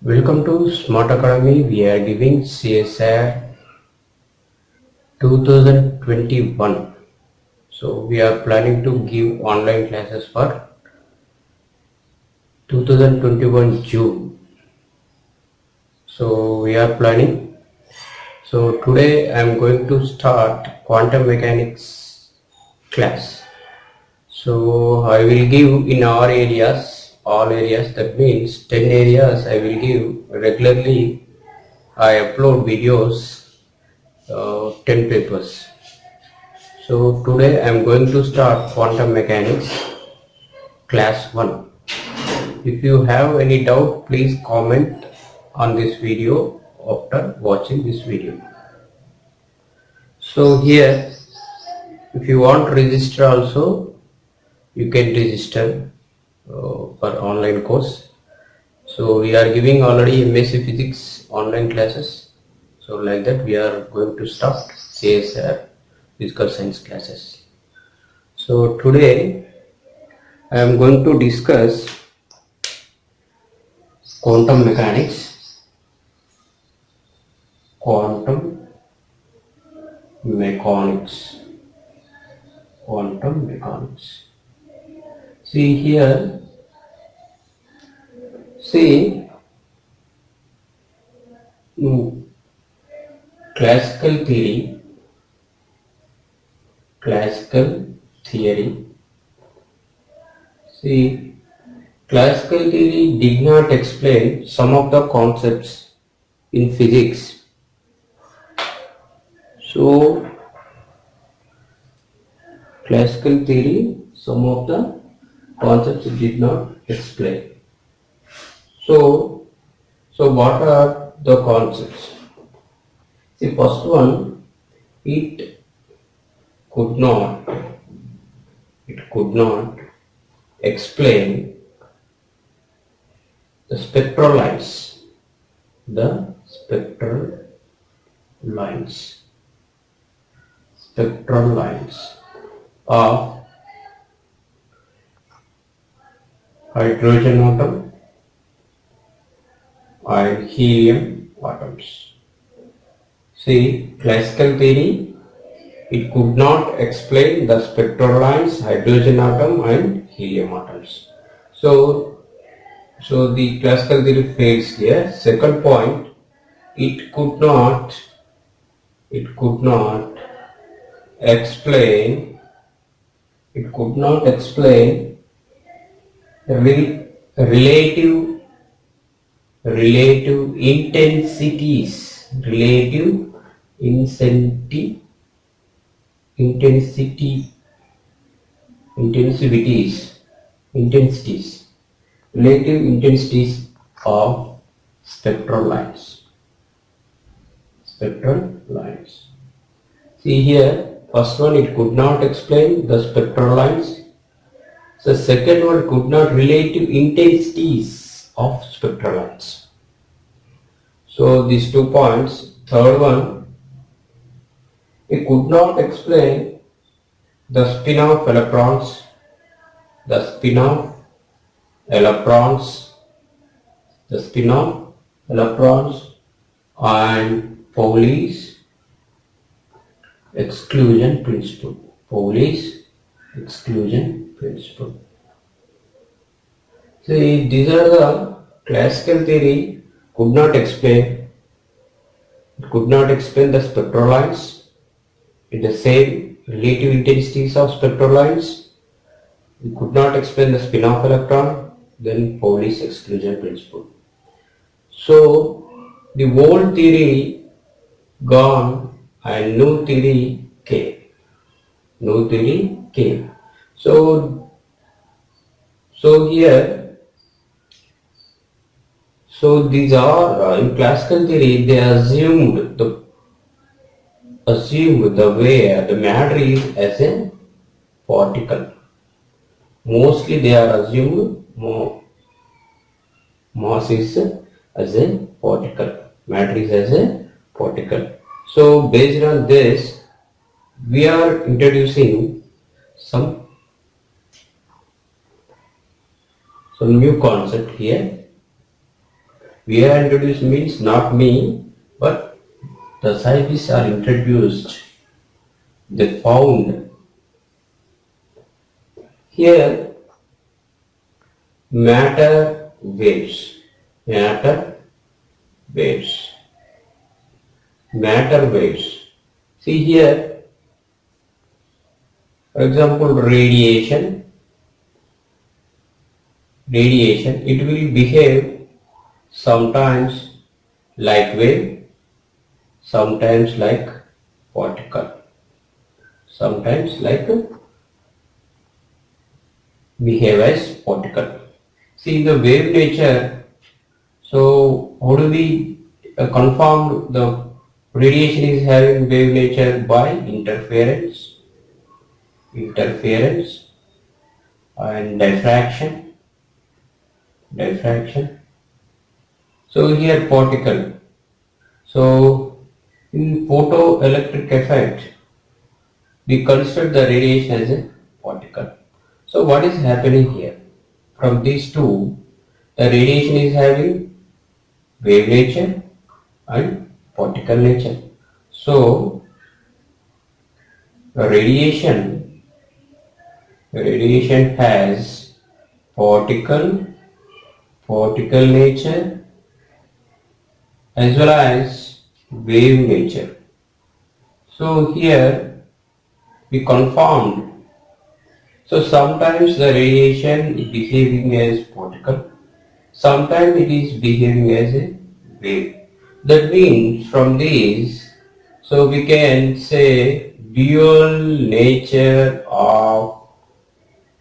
Welcome to Smart Academy. We are giving CSR 2021. So we are planning to give online classes for 2021 June. So we are planning. So today I am going to start quantum mechanics class. So I will give in our areas, all areas, that means 10 areas I will give regularly. I upload videos, 10 papers. So today I am going to start quantum mechanics class 1. If you have any doubt, please comment on this video after watching this video. So here, if you want to register also, you can register for online course. So we are giving already MSc Physics online classes. So like that we are going to start CSR Physical Science classes. So today I am going to discuss quantum mechanics. Quantum mechanics. Quantum mechanics. See here. See, classical theory. Classical theory. See, classical theory did not explain some of the concepts in physics. So, classical theory, some of the concepts it did not explain. So what are the concepts? See, first one, it could not explain the spectral lines. The spectral lines of hydrogen atom and helium atoms. See, classical theory, it could not explain the spectral lines, hydrogen atom and helium atoms. So the classical theory fails here. Second point, it could not explain relative intensities, relative intensities of spectral lines. See here, first one, it could not explain the spectral lines. So second one, could not relative intensities of spectral lines. So these 2 points. Third one, it could not explain the spin of electrons, and Pauli's exclusion principle. See, these are the classical theory could not explain the spectral lines in the same relative intensities of spectral lines. It could not explain the spin of electron, then Pauli's exclusion principle. So the old theory gone and new theory came. So here, these are in classical theory they assumed the way the matter is as a particle. Mostly they are assumed mass is as a particle, matter is as a particle. So based on this, we are introducing some new concept here. We are introduced means not me, but the scientists are introduced. They found here matter waves, matter waves, matter waves. See here, for example, radiation, it will behave sometimes like wave, sometimes like particle, sometimes like behave as particle. See the wave nature. So how do we confirm the radiation is having wave nature? By interference and diffraction. So here particle. So in photoelectric effect, we consider the radiation as a particle. So what is happening here? From these two, the radiation is having wave nature and particle nature. So the radiation has particle nature as well as wave nature. So here we confirmed. So sometimes the radiation is behaving as particle, sometimes it is behaving as a wave. That means from these, so we can say dual nature of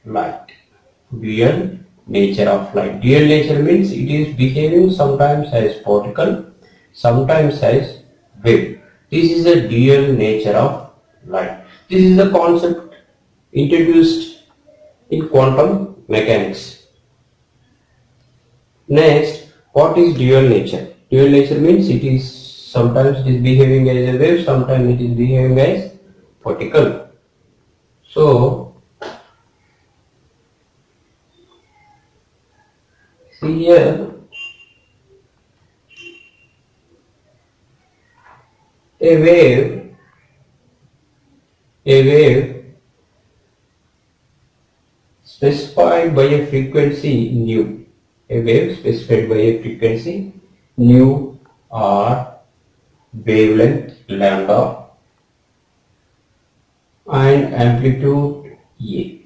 light. Dual nature of light. Dual nature means it is behaving sometimes as particle, sometimes as wave. This is the dual nature of light. This is the concept introduced in quantum mechanics. Next, what is dual nature? Dual nature means it is sometimes it is behaving as a wave, sometimes it is behaving as particle. So see here, a wave specified by a frequency nu. A wave specified by a frequency nu or wavelength lambda and amplitude A.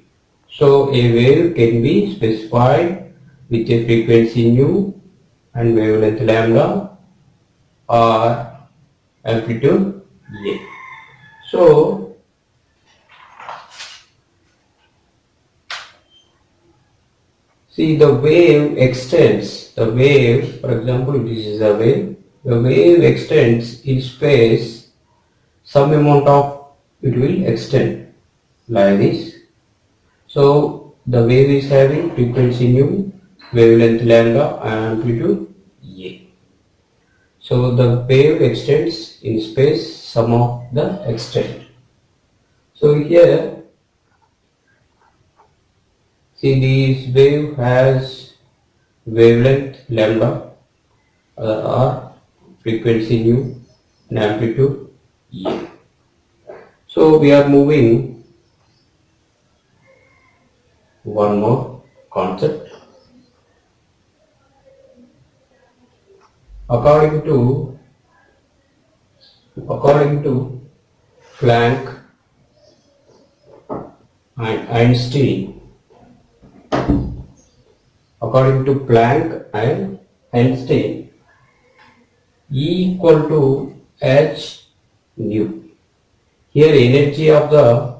So a wave can be specified with a frequency nu and wavelength lambda or amplitude A. So see the wave extends, the wave, for example, this is a wave, the wave extends in space, some amount of it will extend like this. So the wave is having frequency nu, wavelength lambda and amplitude A. So the wave extends in space, some of the extent. So here, see this wave has wavelength lambda or frequency nu and amplitude A. So we are moving one more concept. According to Planck and Einstein, according to Planck and Einstein, E equal to h nu. Here energy of the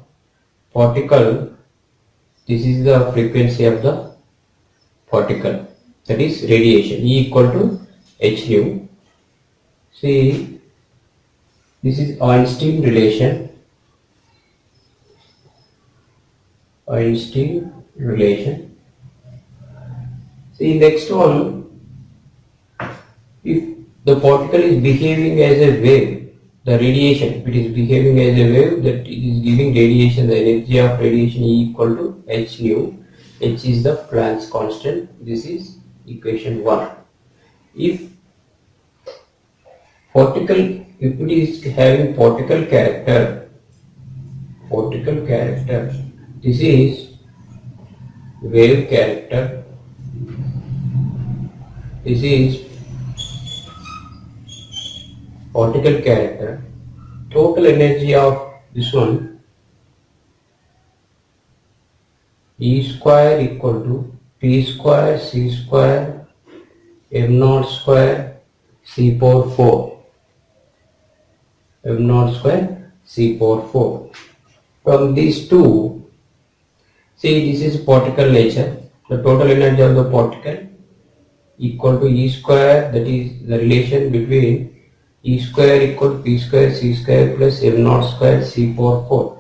particle, this is the frequency of the particle, that is radiation, E equal to h nu. See, this is Einstein relation. See, next one, if the particle is behaving as a wave, the radiation, if it is behaving as a wave, that it is giving radiation, the energy of radiation E equal to h nu. H is the Planck's constant. This is equation 1. if particle, if it is having particle character, this is wave character, this is particle character, total energy of this one E square equal to P square C square M naught square C power 4, M naught square C power 4. From these two, see, this is particle nature, the total energy of the particle equal to E square, that is the relation between E square equal to P square C square plus M naught square C power 4.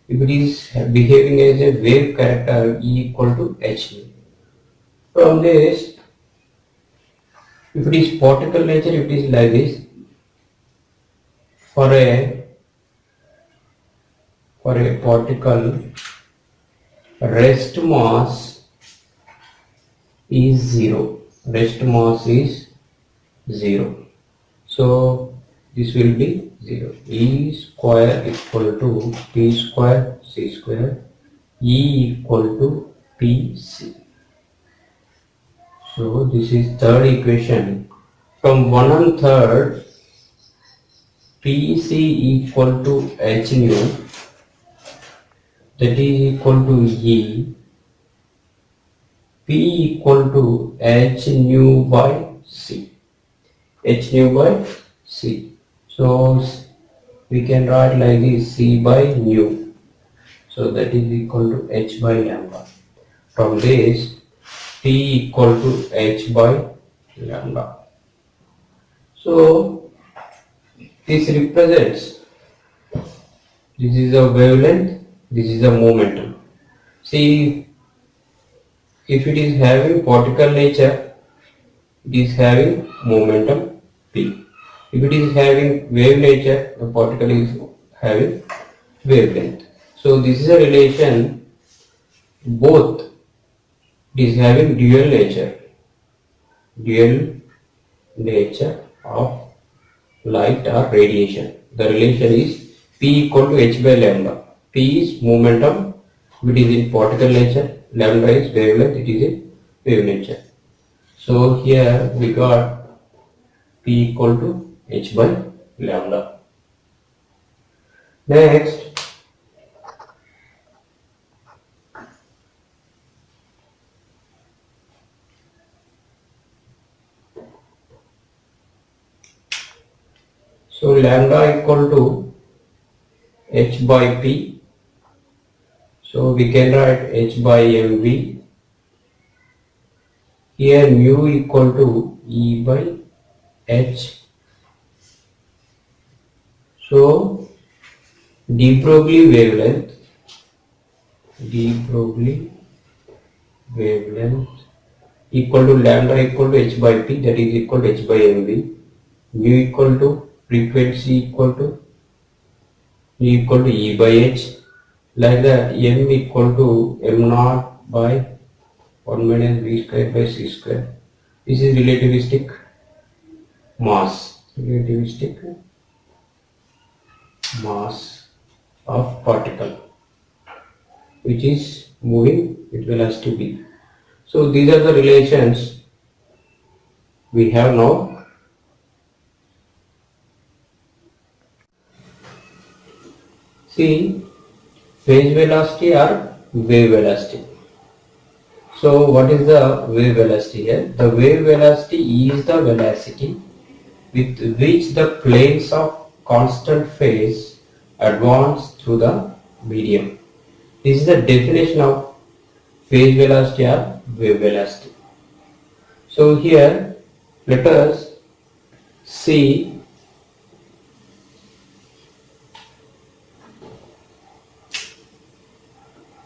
If it is behaving as a wave character, E equal to h nu. From this, if it is particle nature, it is like this. For a particle, rest mass is 0. Rest mass is 0. So this will be 0. E square equal to P square C square, E equal to PC. So this is third equation. From 1/3, PC equal to h nu, that is equal to E, P equal to h nu by C, h nu by C. So we can write like this, C by nu. So that is equal to h by lambda. From this, P equal to h by lambda. So this represents, this is a wavelength, this is a momentum. See, if it is having particle nature, it is having momentum P. If it is having wave nature, the particle is having wavelength. So this is a relation, both it is having dual nature of light or radiation. The relation is P equal to h by lambda. P is momentum, it is in particle nature, lambda is wavelength, it is in wave nature. So here we got P equal to h by lambda. Next, so lambda equal to h by P. So we can write h by mv. Here mu equal to E by h. So de Broglie wavelength equal to lambda equal to h by P, that is equal to h by mv. Mu equal to frequency equal to E by h, like that m equal to m naught by 1 minus v square by c square. This is relativistic mass of particle which is moving with velocity v. So these are the relations we have now. See, phase velocity or wave velocity. So what is the wave velocity here? The wave velocity is the velocity with which the planes of constant phase advance through the medium. This is the definition of phase velocity or wave velocity. So here let us see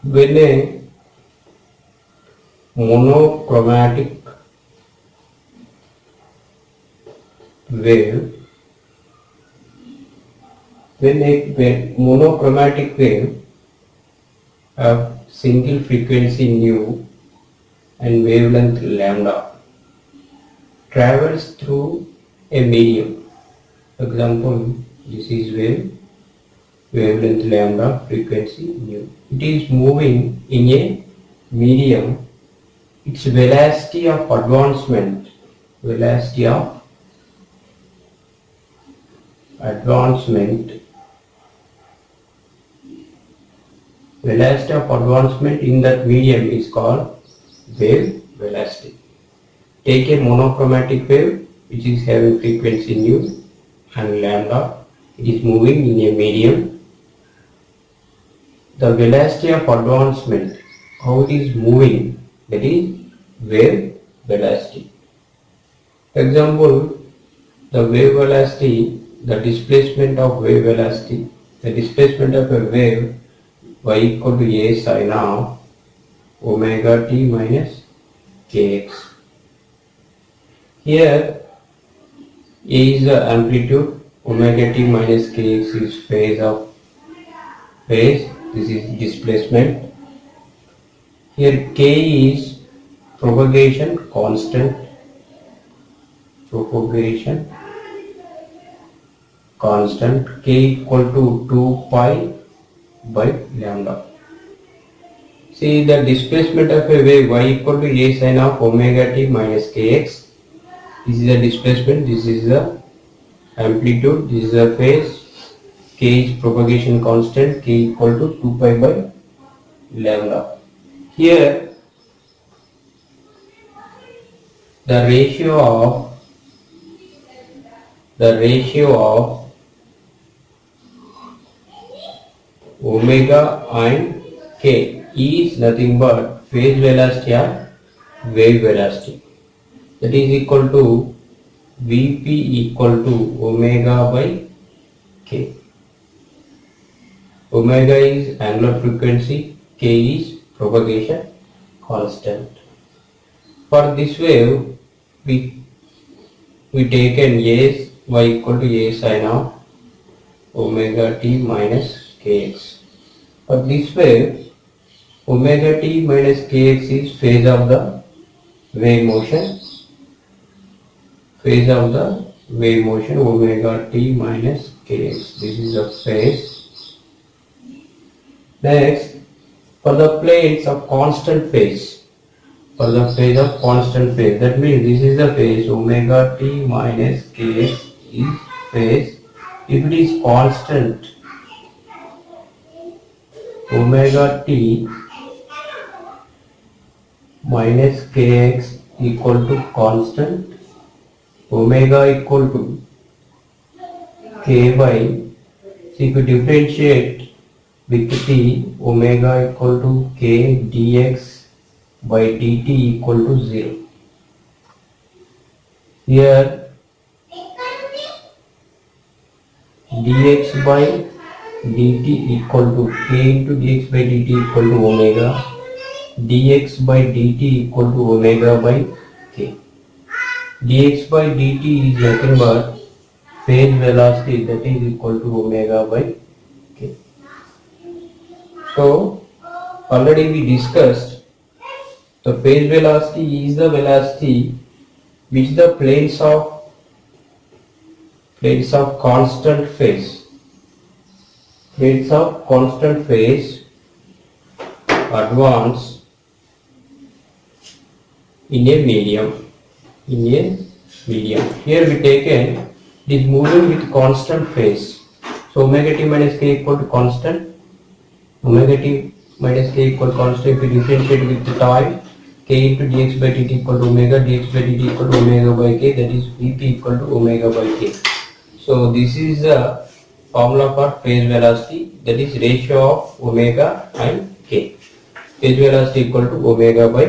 when a monochromatic wave of single frequency nu and wavelength lambda travels through a medium. For example, this is wavelength lambda, frequency nu. It is moving in a medium. Its velocity of advancement in that medium is called wave velocity. Take a monochromatic wave which is having frequency nu and lambda. It is moving in a medium. The velocity of advancement, how it is moving, that is wave velocity. For example, the wave velocity, the displacement of wave velocity, the displacement of a wave y equal to a sin of omega t minus kx. Here a is the amplitude, omega t minus kx is phase, this is displacement. Here k is propagation constant, k equal to 2 pi by lambda. See, the displacement of a wave y equal to a sin of omega t minus kx. This is the displacement, this is the amplitude, this is the phase, k is propagation constant, k equal to 2 pi by lambda. Here the ratio of omega and k is nothing but phase velocity and wave velocity. That is equal to Vp equal to omega by k. Omega is angular frequency, k is propagation constant. For this wave, we taken a y equal to a sin of omega t minus kx. For this wave, omega t minus kx is phase of the wave motion. Omega t minus kx. This is the phase. Next, for the planes of constant phase. That means this is the phase, omega t minus kx is phase. If it is constant, omega t minus kx equal to constant, omega equal to k by, so if you differentiate with t, omega equal to k dx by dt equal to 0. Here dx by dt equal to k into dx by dt equal to omega, dx by dt equal to omega by k. Dx by dt is nothing but phase velocity, that is equal to omega by k. So already we discussed the phase velocity is the velocity which the planes of constant phase advance in a medium. Here we taken it is moving with constant phase. So omega t minus k equal to constant. Omega t minus k equal to constant. If we differentiate with the time, k into dx by dt equal to omega, dx by dt equal to omega by k, that is Vp equal to omega by k. So this is the formula for phase velocity, that is ratio of omega and k. Phase velocity equal to omega by